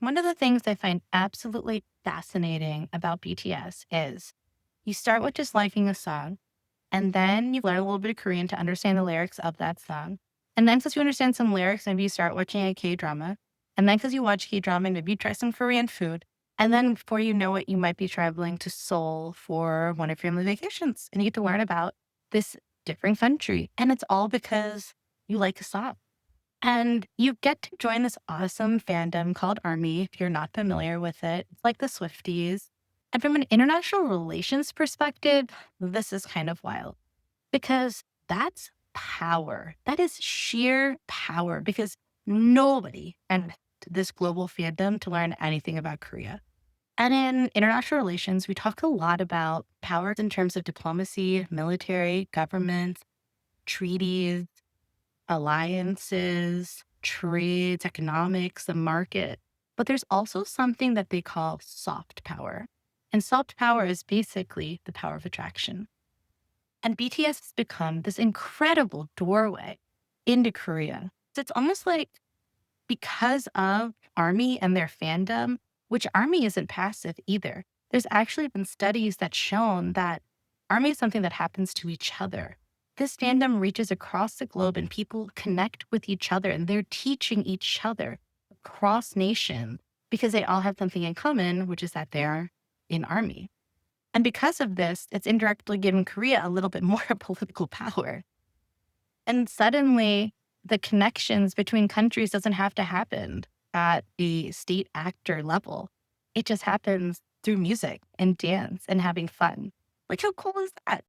One of the things I find absolutely fascinating about BTS is you start with just liking a song, and then you learn a little bit of Korean to understand the lyrics of that song. And then, since you understand some lyrics, maybe you start watching a K drama. And then, because you watch K drama, maybe you try some Korean food. And then, before you know it, you might be traveling to Seoul for one of your family vacations, and you get to learn about this different country. And it's all because you like a song. And you get to join this awesome fandom called ARMY if you're not familiar with it. It's like the Swifties. And from an international relations perspective, this is kind of wild because that's power. That is sheer power because nobody and this global fandom to learn anything about Korea. And in international relations, we talk a lot about powers in terms of diplomacy, military, government, treaties, alliances, trades, economics, the market. But there's also something that they call soft power. And soft power is basically the power of attraction. And BTS has become this incredible doorway into Korea. So it's almost like because of ARMY and their fandom, which ARMY isn't passive either. There's actually been studies that shown that ARMY is something that happens to each other. This fandom reaches across the globe and people connect with each other and they're teaching each other across nations because they all have something in common, which is that they're in ARMY. And because of this, it's indirectly given Korea a little bit more political power. And suddenly, the connections between countries doesn't have to happen at the state actor level. It just happens through music and dance and having fun. Like, how cool is that?